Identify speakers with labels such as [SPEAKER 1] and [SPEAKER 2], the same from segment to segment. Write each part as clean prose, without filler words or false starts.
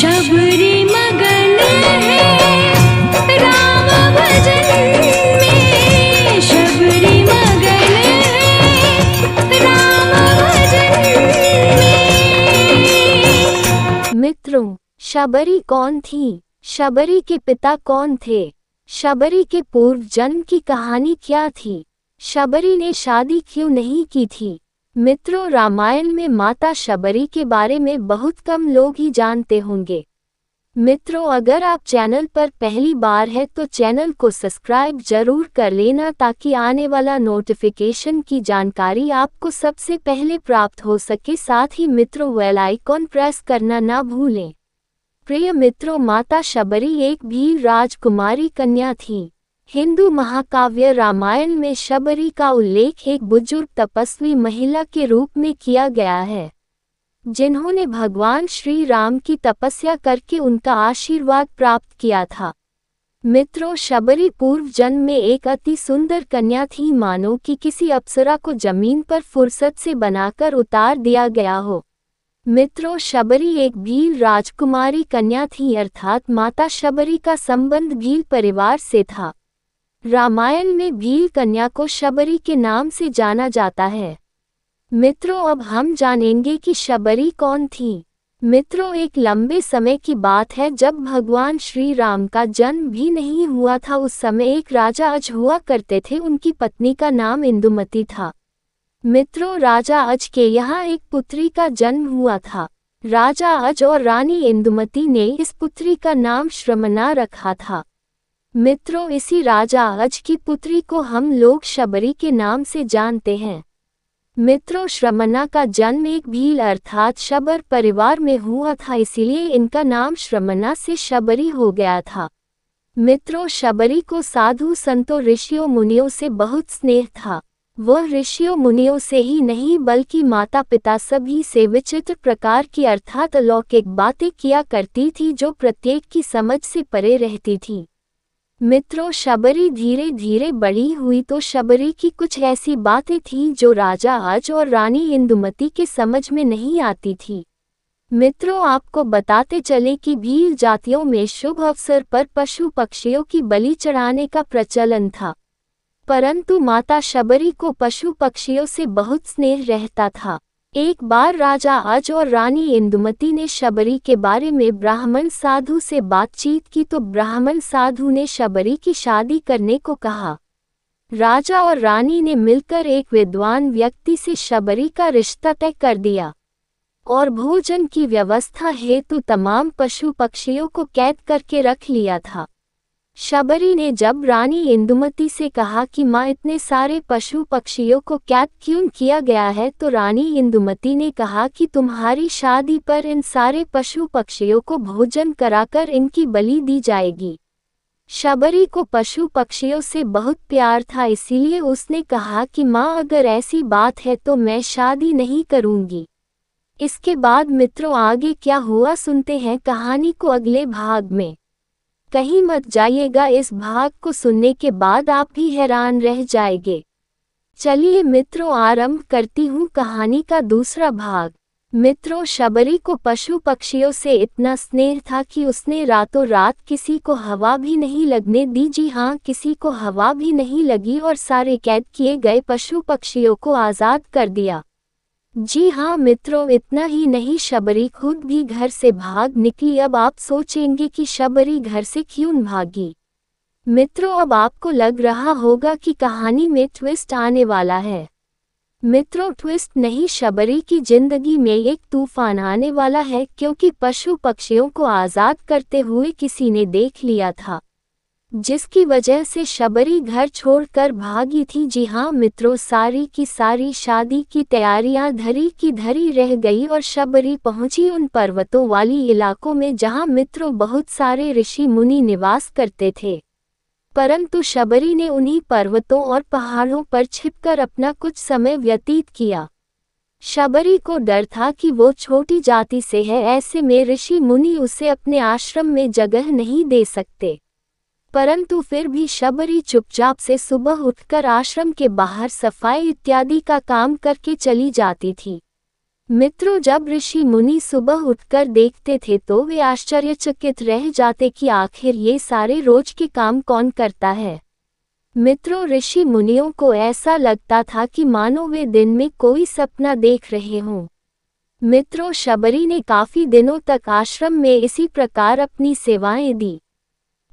[SPEAKER 1] शबरी मगन है राम भजन में, शबरी मगन है राम भजन में।
[SPEAKER 2] मित्रों, शबरी कौन थी? शबरी के पिता कौन थे? शबरी के पूर्व जन्म की कहानी क्या थी? शबरी ने शादी क्यों नहीं की थी? मित्रों, रामायण में माता शबरी के बारे में बहुत कम लोग ही जानते होंगे। मित्रों, अगर आप चैनल पर पहली बार है तो चैनल को सब्सक्राइब जरूर कर लेना ताकि आने वाला नोटिफिकेशन की जानकारी आपको सबसे पहले प्राप्त हो सके। साथ ही मित्रों, बेल आइकॉन प्रेस करना ना भूलें। प्रिय मित्रों, माता शबरी एक वीर राजकुमारी कन्या थी। हिंदू महाकाव्य रामायण में शबरी का उल्लेख एक बुजुर्ग तपस्वी महिला के रूप में किया गया है, जिन्होंने भगवान श्री राम की तपस्या करके उनका आशीर्वाद प्राप्त किया था। मित्रों, शबरी पूर्व जन्म में एक अति सुंदर कन्या थी, मानो कि किसी अप्सरा को जमीन पर फुर्सत से बनाकर उतार दिया गया हो। मित्रों, शबरी एक भील राजकुमारी कन्या थी, अर्थात माता शबरी का संबंध भील परिवार से था। रामायण में भील कन्या को शबरी के नाम से जाना जाता है। मित्रों, अब हम जानेंगे कि शबरी कौन थी। मित्रों, एक लंबे समय की बात है जब भगवान श्री राम का जन्म भी नहीं हुआ था। उस समय एक राजा अज हुआ करते थे, उनकी पत्नी का नाम इंदुमती था। मित्रों, राजा अज के यहाँ एक पुत्री का जन्म हुआ था। राजा अज और रानी इंदुमती ने इस पुत्री का नाम श्रमना रखा था। मित्रों, इसी राजा अज की पुत्री को हम लोग शबरी के नाम से जानते हैं। मित्रों, श्रमना का जन्म एक भील अर्थात शबर परिवार में हुआ था, इसीलिए इनका नाम श्रमना से शबरी हो गया था। मित्रों, शबरी को साधु संतों ऋषियों मुनियों से बहुत स्नेह था। वह ऋषियों मुनियों से ही नहीं बल्कि माता पिता सभी से विचित्र प्रकार की अर्थात अलौकिक बातें किया करती थी, जो प्रत्येक की समझ से परे रहती थी। मित्रों, शबरी धीरे धीरे बड़ी हुई तो शबरी की कुछ ऐसी बातें थी जो राजा अज और रानी इंदुमती के समझ में नहीं आती थी। मित्रों, आपको बताते चले कि भील जातियों में शुभ अवसर पर पशु पक्षियों की बलि चढ़ाने का प्रचलन था, परंतु माता शबरी को पशु पक्षियों से बहुत स्नेह रहता था। एक बार राजा अज और रानी इंदुमती ने शबरी के बारे में ब्राह्मण साधु से बातचीत की तो ब्राह्मण साधु ने शबरी की शादी करने को कहा। राजा और रानी ने मिलकर एक विद्वान व्यक्ति से शबरी का रिश्ता तय कर दिया और भोजन की व्यवस्था हेतु तमाम पशु पक्षियों को कैद करके रख लिया था। शबरी ने जब रानी इंदुमती से कहा कि माँ, इतने सारे पशु पक्षियों को कैद क्यों किया गया है, तो रानी इंदुमती ने कहा कि तुम्हारी शादी पर इन सारे पशु पक्षियों को भोजन कराकर इनकी बलि दी जाएगी। शबरी को पशु पक्षियों से बहुत प्यार था, इसीलिए उसने कहा कि माँ, अगर ऐसी बात है तो मैं शादी नहीं करूँगी। इसके बाद मित्रों, आगे क्या हुआ सुनते हैं कहानी को अगले भाग में। कहीं मत जाइएगा, इस भाग को सुनने के बाद आप भी हैरान रह जाएंगे। चलिए मित्रों, आरंभ करती हूँ कहानी का दूसरा भाग। मित्रों, शबरी को पशु पक्षियों से इतना स्नेह था कि उसने रातों रात किसी को हवा भी नहीं लगने दी। जी हाँ, किसी को हवा भी नहीं लगी और सारे कैद किए गए पशु पक्षियों को आज़ाद कर दिया। जी हाँ मित्रों, इतना ही नहीं, शबरी खुद भी घर से भाग निकली। अब आप सोचेंगे कि शबरी घर से क्यों भागी। मित्रों, अब आपको लग रहा होगा कि कहानी में ट्विस्ट आने वाला है। मित्रों, ट्विस्ट नहीं, शबरी की जिंदगी में एक तूफान आने वाला है, क्योंकि पशु पक्षियों को आज़ाद करते हुए किसी ने देख लिया था, जिसकी वजह से शबरी घर छोड़कर भागी थी। जी हाँ मित्रों, सारी की सारी शादी की तैयारियां धरी की धरी रह गई और शबरी पहुंची उन पर्वतों वाली इलाकों में जहां मित्रों बहुत सारे ऋषि मुनि निवास करते थे। परंतु शबरी ने उन्हीं पर्वतों और पहाड़ों पर छिपकर अपना कुछ समय व्यतीत किया। शबरी को डर था कि वो छोटी जाति से है, ऐसे में ऋषि मुनि उसे अपने आश्रम में जगह नहीं दे सकते। परंतु फिर भी शबरी चुपचाप से सुबह उठकर आश्रम के बाहर सफाई इत्यादि का काम करके चली जाती थी। मित्रों, जब ऋषि मुनि सुबह उठकर देखते थे तो वे आश्चर्यचकित रह जाते कि आखिर ये सारे रोज के काम कौन करता है। मित्रों, ऋषि मुनियों को ऐसा लगता था कि मानो वे दिन में कोई सपना देख रहे हों। मित्रों, शबरी ने काफी दिनों तक आश्रम में इसी प्रकार अपनी सेवाएं दी।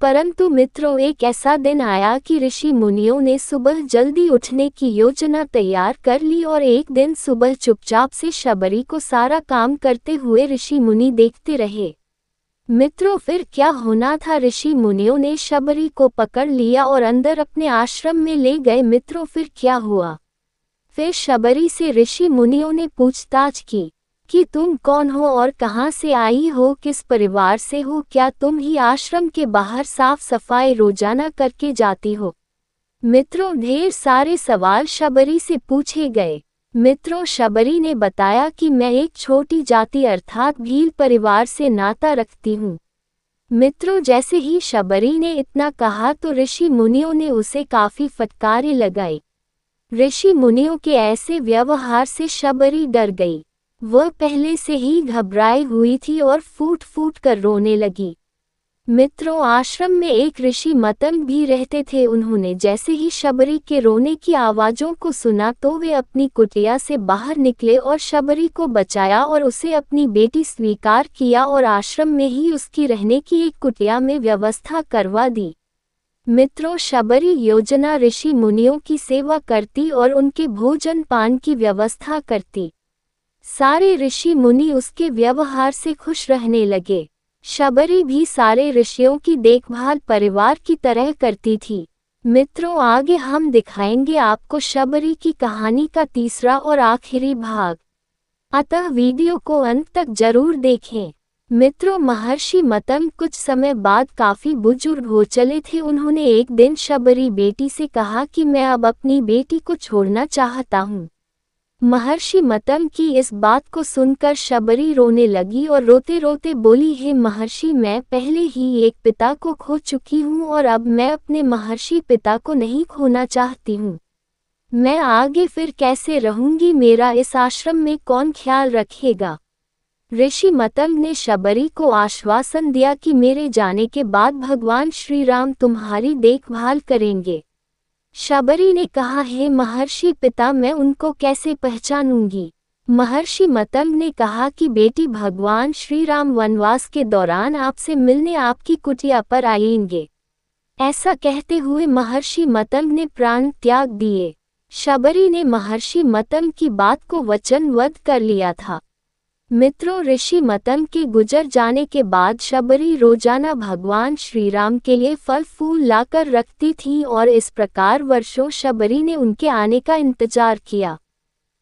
[SPEAKER 2] परंतु मित्रों, एक ऐसा दिन आया कि ऋषि मुनियों ने सुबह जल्दी उठने की योजना तैयार कर ली और एक दिन सुबह चुपचाप से शबरी को सारा काम करते हुए ऋषि मुनि देखते रहे। मित्रों, फिर क्या होना था? ऋषि मुनियों ने शबरी को पकड़ लिया और अंदर अपने आश्रम में ले गए। मित्रों, फिर क्या हुआ? फिर शबरी से ऋषि मुनियों ने पूछताछ की कि तुम कौन हो और कहाँ से आई हो, किस परिवार से हो, क्या तुम ही आश्रम के बाहर साफ सफाई रोजाना करके जाती हो? मित्रों, ढेर सारे सवाल शबरी से पूछे गए। मित्रों, शबरी ने बताया कि मैं एक छोटी जाति अर्थात भील परिवार से नाता रखती हूँ। मित्रों, जैसे ही शबरी ने इतना कहा तो ऋषि मुनियों ने उसे काफी फटकारें लगाई। ऋषि मुनियों के ऐसे व्यवहार से शबरी डर गई। वह पहले से ही घबराई हुई थी और फूट फूट कर रोने लगी। मित्रों, आश्रम में एक ऋषि मतंग भी रहते थे। उन्होंने जैसे ही शबरी के रोने की आवाज़ों को सुना तो वे अपनी कुटिया से बाहर निकले और शबरी को बचाया और उसे अपनी बेटी स्वीकार किया और आश्रम में ही उसकी रहने की एक कुटिया में व्यवस्था करवा दी। मित्रों, शबरी योजना ऋषि मुनियों की सेवा करती और उनके भोजन पान की व्यवस्था करती। सारे ऋषि मुनि उसके व्यवहार से खुश रहने लगे। शबरी भी सारे ऋषियों की देखभाल परिवार की तरह करती थी। मित्रों, आगे हम दिखाएंगे आपको शबरी की कहानी का तीसरा और आखिरी भाग, अतः वीडियो को अंत तक जरूर देखें। मित्रों, महर्षि मतंग कुछ समय बाद काफी बुजुर्ग हो चले थे। उन्होंने एक दिन शबरी बेटी से कहा कि मैं अब अपनी बेटी को छोड़ना चाहता हूँ। महर्षि मतंग की इस बात को सुनकर शबरी रोने लगी और रोते रोते बोली, हे महर्षि, मैं पहले ही एक पिता को खो चुकी हूँ और अब मैं अपने महर्षि पिता को नहीं खोना चाहती हूँ। मैं आगे फिर कैसे रहूंगी? मेरा इस आश्रम में कौन ख्याल रखेगा? ऋषि मतंग ने शबरी को आश्वासन दिया कि मेरे जाने के बाद भगवान श्री राम तुम्हारी देखभाल करेंगे। शबरी ने कहा, हे महर्षि पिता, मैं उनको कैसे पहचानूंगी? महर्षि मतंग ने कहा कि बेटी, भगवान श्री राम वनवास के दौरान आपसे मिलने आपकी कुटिया पर आएंगे। ऐसा कहते हुए महर्षि मतंग ने प्राण त्याग दिए। शबरी ने महर्षि मतंग की बात को वचनबद्ध कर लिया था। मित्रों, ऋषि मतंग के गुजर जाने के बाद शबरी रोजाना भगवान श्री राम के लिए फल फूल लाकर रखती थी और इस प्रकार वर्षों शबरी ने उनके आने का इंतजार किया।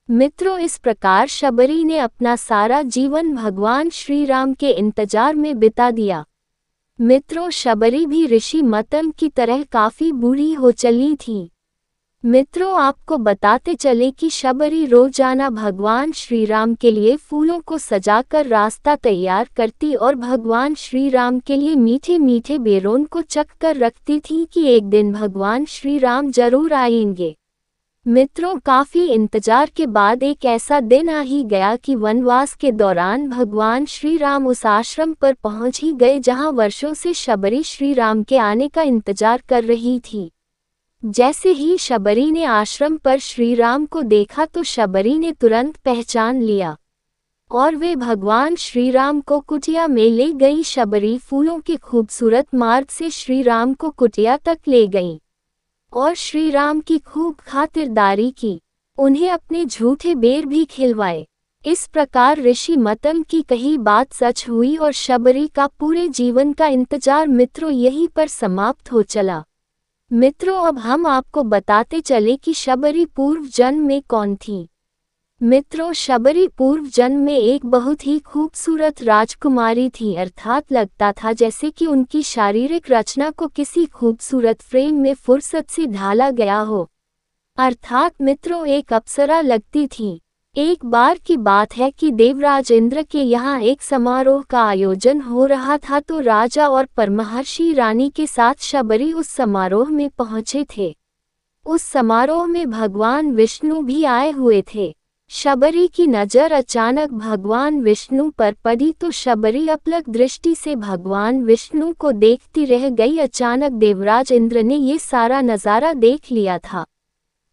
[SPEAKER 2] मित्रों, इस प्रकार शबरी ने अपना सारा जीवन भगवान श्री राम के इंतजार में बिता दिया। मित्रों, शबरी भी ऋषि मतंग की तरह काफी बूढ़ी हो चली थी। मित्रों, आपको बताते चले कि शबरी रोजाना भगवान श्री राम के लिए फूलों को सजाकर रास्ता तैयार करती और भगवान श्री राम के लिए मीठे मीठे बेरोन को चख कर रखती थी कि एक दिन भगवान श्री राम जरूर आएंगे। मित्रों, काफी इंतजार के बाद एक ऐसा दिन आ ही गया कि वनवास के दौरान भगवान श्री राम उस आश्रम पर पहुंच ही गए जहां वर्षों से शबरी श्री राम के आने का इंतजार कर रही थी। जैसे ही शबरी ने आश्रम पर श्री राम को देखा तो शबरी ने तुरंत पहचान लिया और वे भगवान श्री राम को कुटिया में ले गई। शबरी फूलों के खूबसूरत मार्ग से श्री राम को कुटिया तक ले गई और श्री राम की खूब खातिरदारी की। उन्हें अपने झूठे बेर भी खिलवाए। इस प्रकार ऋषि मतंग की कही बात सच हुई और शबरी का पूरे जीवन का इंतजार मित्रों यहीं पर समाप्त हो चला। मित्रों, अब हम आपको बताते चले कि शबरी पूर्व जन्म में कौन थी। मित्रों, शबरी पूर्व जन्म में एक बहुत ही खूबसूरत राजकुमारी थी, अर्थात लगता था जैसे कि उनकी शारीरिक रचना को किसी खूबसूरत फ्रेम में फुर्सत से ढाला गया हो, अर्थात मित्रों एक अप्सरा लगती थी। एक बार की बात है कि देवराज इंद्र के यहाँ एक समारोह का आयोजन हो रहा था तो राजा और परमहर्षि रानी के साथ शबरी उस समारोह में पहुंचे थे। उस समारोह में भगवान विष्णु भी आए हुए थे। शबरी की नज़र अचानक भगवान विष्णु पर पड़ी तो शबरी अपलक दृष्टि से भगवान विष्णु को देखती रह गई। अचानक देवराज इंद्र ने ये सारा नज़ारा देख लिया था।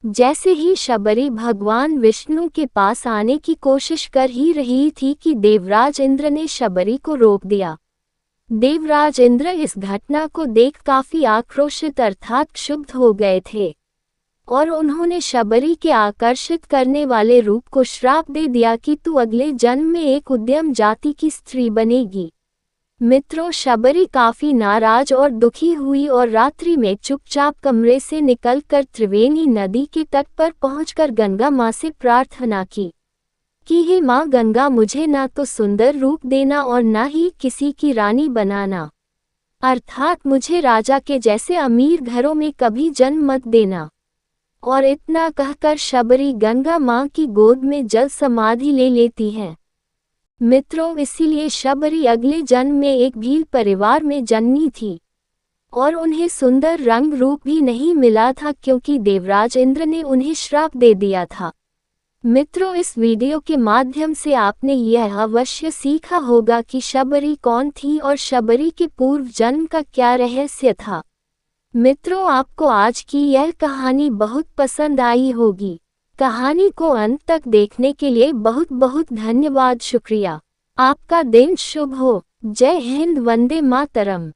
[SPEAKER 2] जैसे ही शबरी भगवान विष्णु के पास आने की कोशिश कर ही रही थी कि देवराज इंद्र ने शबरी को रोक दिया। देवराज इंद्र इस घटना को देख काफी आक्रोशित अर्थात क्षुब्ध हो गए थे और उन्होंने शबरी के आकर्षित करने वाले रूप को श्राप दे दिया कि तू अगले जन्म में एक उद्यम जाति की स्त्री बनेगी। मित्रों, शबरी काफी नाराज और दुखी हुई और रात्रि में चुपचाप कमरे से निकलकर त्रिवेणी नदी के तट पर पहुंचकर गंगा माँ से प्रार्थना की कि हे माँ गंगा, मुझे ना तो सुंदर रूप देना और ना ही किसी की रानी बनाना, अर्थात मुझे राजा के जैसे अमीर घरों में कभी जन्म मत देना। और इतना कहकर शबरी गंगा माँ की गोद में जल समाधि ले लेती हैं। मित्रों, इसीलिए शबरी अगले जन्म में एक भील परिवार में जन्मी थी और उन्हें सुंदर रंग रूप भी नहीं मिला था क्योंकि देवराज इंद्र ने उन्हें श्राप दे दिया था। मित्रों, इस वीडियो के माध्यम से आपने यह अवश्य सीखा होगा कि शबरी कौन थी और शबरी के पूर्व जन्म का क्या रहस्य था। मित्रों, आपको आज की यह कहानी बहुत पसंद आई होगी। कहानी को अंत तक देखने के लिए बहुत बहुत धन्यवाद। शुक्रिया। आपका दिन शुभ हो। जय हिंद, वंदे मातरम।